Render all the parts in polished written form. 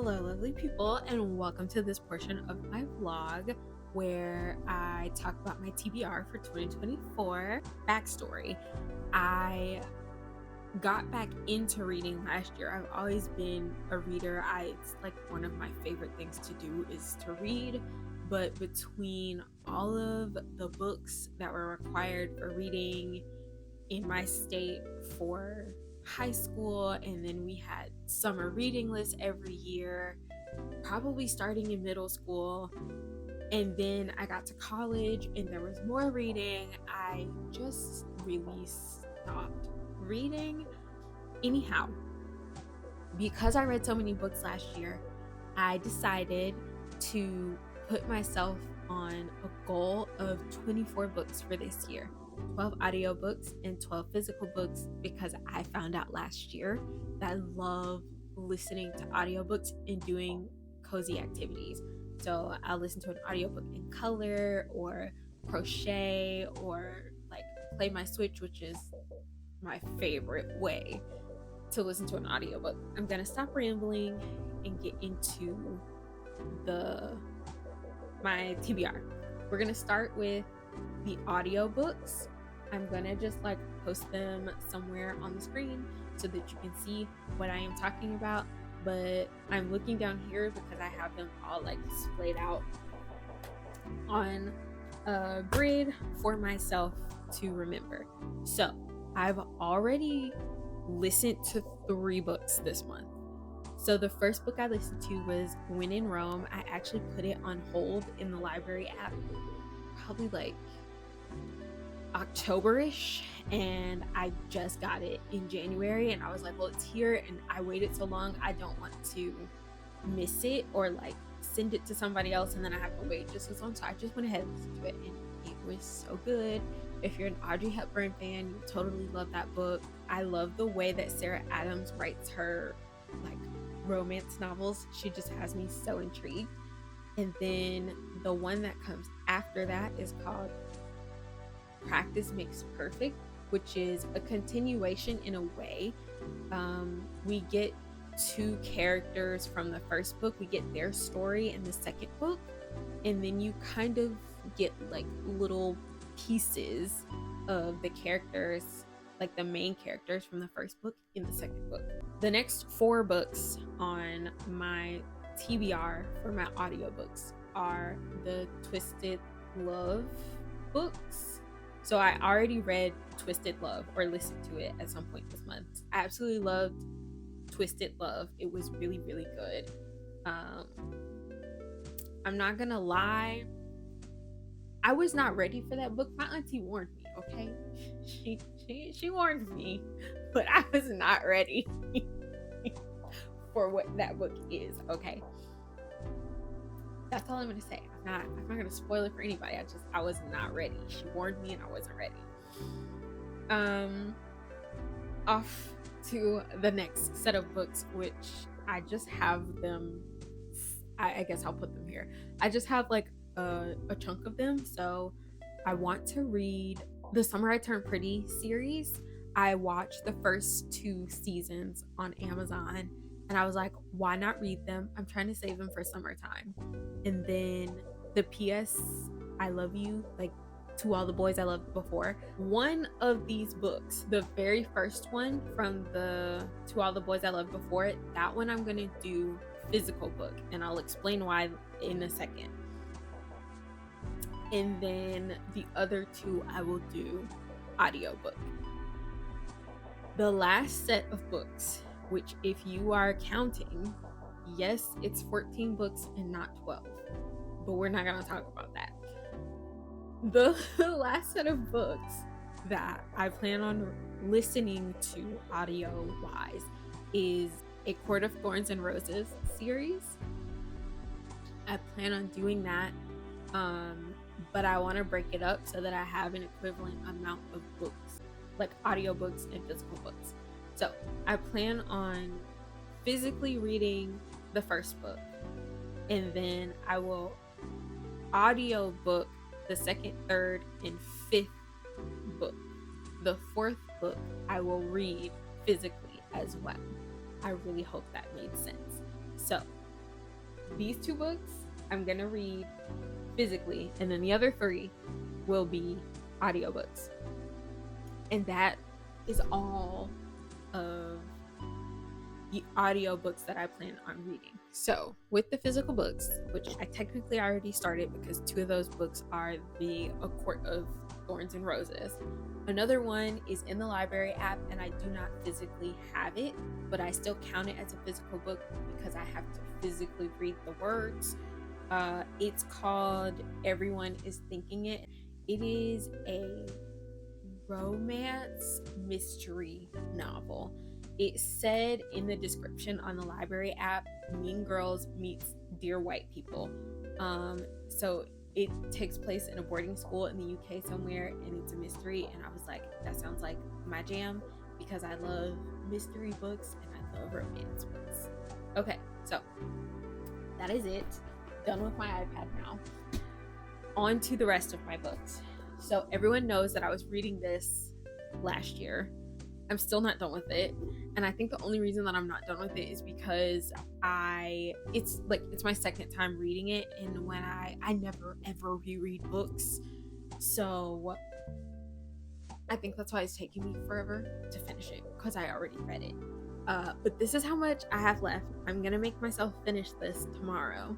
Hello, lovely people, and welcome to this portion of my vlog where I talk about my TBR for 2024. Backstory: I got back into reading last year. I've always been a reader. It's like one of my favorite things to do is to read, but between all of the books that were required for reading in my state for high school, and then we had summer reading lists every year, probably starting in middle school, and then I got to college and there was more reading. I just really stopped reading. Anyhow, because I read so many books last year, I decided to put myself on a goal of 24 books for this year. 12 audiobooks and 12 physical books, because I found out last year that I love listening to audiobooks and doing cozy activities. So I'll listen to an audiobook in color or crochet or like play my Switch, which is my favorite way to listen to an audiobook. I'm gonna stop rambling and get into my TBR. We're gonna start with the audiobooks. I'm gonna just like post them somewhere on the screen so that you can see what I am talking about, but I'm looking down here because I have them all like displayed out on a grid for myself to remember. So I've already listened to 3 books this month. So the first book I listened to was When in Rome. I actually put it on hold in the library app probably like October-ish, and I just got it in January, and I was like, well, it's here and I waited so long, I don't want to miss it or like send it to somebody else and then I have to wait just as long. So I just went ahead and listened to it, and it was so good. If you're an Audrey Hepburn fan, you totally love that book. I love the way that Sarah Adams writes her like romance novels. She just has me so intrigued. And then the one that comes after that is called Practice Makes Perfect, which is a continuation in a way. We get 2 characters from the first book. We get their story in the second book, and then you kind of get like little pieces of the characters, like the main characters from the first book in the second book. The next 4 books on my TBR for my audiobooks are the Twisted Love books. So I already read Twisted Love, or listened to it at some point this month. I absolutely loved Twisted Love. It was really, really good. I'm not gonna lie, I was not ready for that book. My auntie warned me, okay? She warned me, but I was not ready for what that book is, okay? That's all I'm gonna say. I'm not gonna spoil it for anybody. I was not ready. She warned me and I wasn't ready. Off to the next set of books, which I just have them. I guess I'll put them here. I just have like a chunk of them. So I want to read the Summer I Turned Pretty series. I watched the first 2 seasons on Amazon, and I was like, why not read them? I'm trying to save them for summertime. And then the PS I Love You, like To All the Boys I Loved Before. One of these books, the very first one from the To All the Boys I Loved Before, that one I'm going to do physical book, and I'll explain why in a second. And then the other 2 I will do audiobook. The last set of books, which if you are counting, yes, it's 14 books and not 12, but we're not going to talk about that. The last set of books that I plan on listening to audio wise is A Court of Thorns and Roses series. I plan on doing that, but I want to break it up so that I have an equivalent amount of books, like audiobooks and physical books. So I plan on physically reading the first book, and then I will audiobook the second, third, and 5th book. The 4th book I will read physically as well. I really hope that made sense. So these 2 books I'm going to read physically, and then the other 3 will be audiobooks. And that is all of the audiobooks that I plan on reading. So with the physical books, which I technically already started because 2 of those books are A Court of Thorns and Roses. Another one is in the library app, and I do not physically have it, but I still count it as a physical book because I have to physically read the words. It's called Everyone is Thinking It. It is a romance mystery novel. It said in the description on the library app, Mean Girls meets Dear White People. So it takes place in a boarding school in the UK somewhere, and it's a mystery, and I was like, that sounds like my jam because I love mystery books and I love romance books. Okay, so that is it. Done with my iPad now. On to the rest of my books. So everyone knows that I was reading this last year. I'm still not done with it, and I think the only reason that I'm not done with it is because it's my second time reading it, and when I never ever reread books, so I think that's why it's taking me forever to finish it, because I already read it. But this is how much I have left. I'm gonna make myself finish this tomorrow.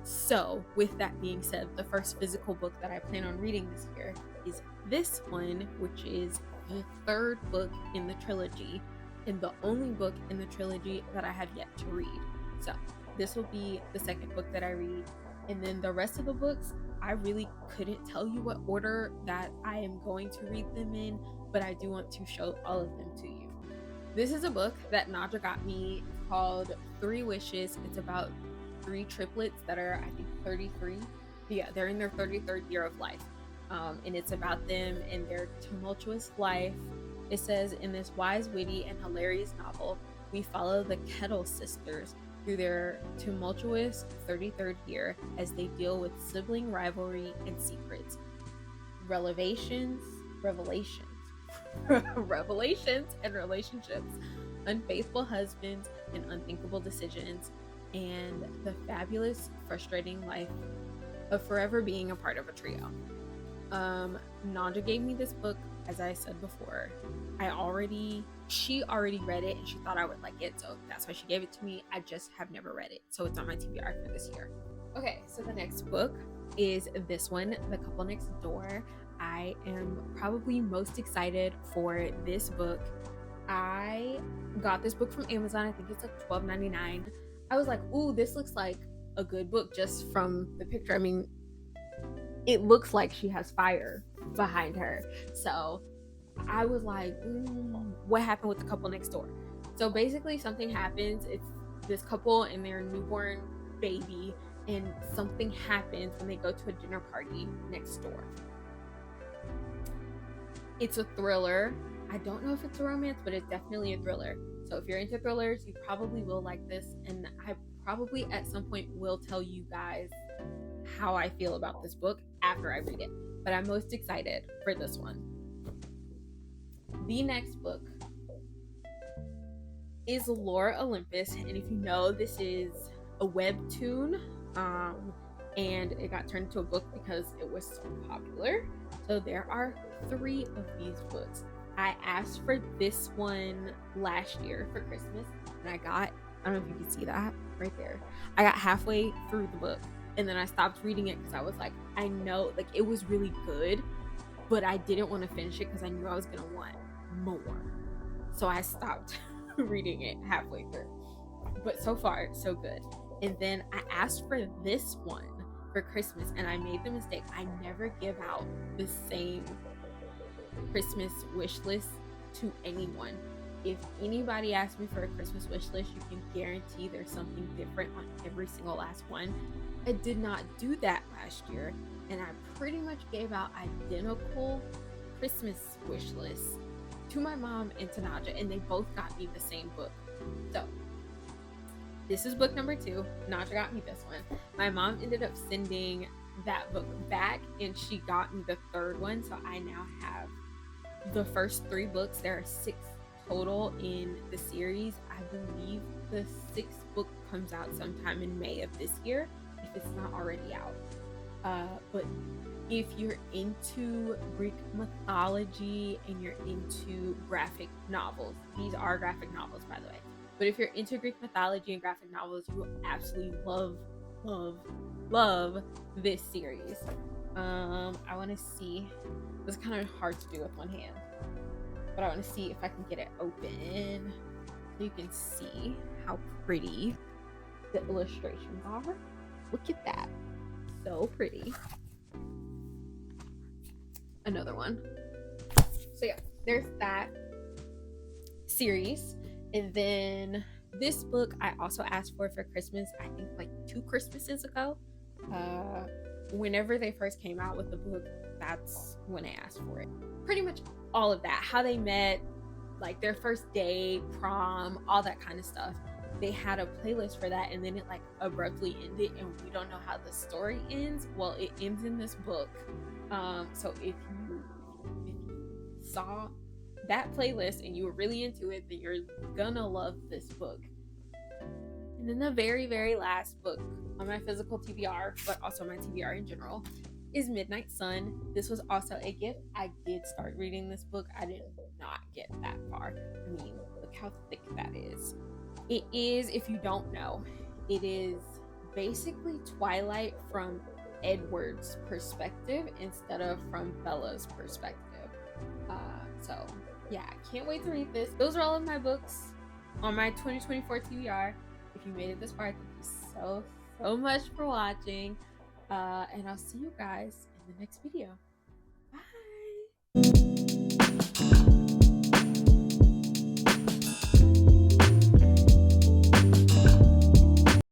So with that being said, the first physical book that I plan on reading this year is this one, which is the 3rd book in the trilogy and the only book in the trilogy that I have yet to read. So this will be the 2nd book that I read, and then the rest of the books, I really couldn't tell you what order that I am going to read them in, but I do want to show all of them to you. This is a book that Naja got me called 3 Wishes. It's about 3 triplets that are, I think, 33. Yeah, they're in their 33rd year of life. And it's about them and their tumultuous life. It says, in this wise, witty, and hilarious novel, we follow the Kettle sisters through their tumultuous 33rd year as they deal with sibling rivalry and secrets, revelations and relationships, unfaithful husbands and unthinkable decisions, and the fabulous, frustrating life of forever being a part of a trio. Nanda gave me this book, as I said before. She already read it and she thought I would like it, so that's why she gave it to me. I just have never read it, so it's on my TBR for this year. Okay, so the next book is this one, The Couple Next Door. I am probably most excited for this book. I got this book from Amazon. I think it's like $12.99. I was like, ooh, this looks like a good book just from the picture. I mean, it looks like she has fire behind her. So I was like, what happened with The Couple Next Door? So basically something happens. It's this couple and their newborn baby, and something happens when they go to a dinner party next door. It's a thriller. I don't know if it's a romance, but it's definitely a thriller. So if you're into thrillers, you probably will like this, and I probably at some point will tell you guys how I feel about this book after I read it. But I'm most excited for this one. The next book is Lore Olympus, and if you know, this is a webtoon, and it got turned into a book because it was so popular. So there are 3 of these books. I asked for this one last year for Christmas, and I don't know if you can see that right there. I got halfway through the book, and then I stopped reading it because I was like, I know, like, it was really good, but I didn't want to finish it because I knew I was going to want more. So I stopped reading it halfway through. But so far, so good. And then I asked for this one for Christmas, and I made the mistake. I never give out the same Christmas wish list to anyone. If anybody asks me for a Christmas wish list, you can guarantee there's something different on every single last one. I did not do that last year, and I pretty much gave out identical Christmas wish lists to my mom and to Naja, and they both got me the same book. So this is book number 2. Naja got me this one. My mom ended up sending that book back, and she got me the 3rd one, so I now have the first 3 books. There are 6 total in the series. I I believe the 6th book comes out sometime in May of this year, if it's not already out. But if you're into Greek mythology and you're into graphic novels, these are graphic novels, by the way. But if you're into Greek mythology and graphic novels, you will absolutely love this series. I want to see. It's kind of hard to do with one hand, but I want to see if I can get it open so you can see how pretty the illustrations are. Look at that. So pretty. Another one. So yeah, there's that series. And then this book I also asked for Christmas, I think like 2 Christmases ago. Whenever they first came out with the book, that's when I asked for it. Pretty much all of that, how they met, like their first date, prom, all that kind of stuff. They had a playlist for that, and then it like abruptly ended, and we don't know how the story ends. Well, it ends in this book. So if you saw that playlist and you were really into it, then you're gonna love this book. And then the very, very last book on my physical TBR, but also my TBR in general, is Midnight Sun. This was also a gift. I did start reading this book. I did not get that far. I mean, look how thick that is. It is, if you don't know, it is basically Twilight from Edward's perspective instead of from Bella's perspective. So yeah, I can't wait to read this. Those are all of my books on my 2024 TBR. If you made it this far, thank you so much for watching. And I'll see you guys in the next video.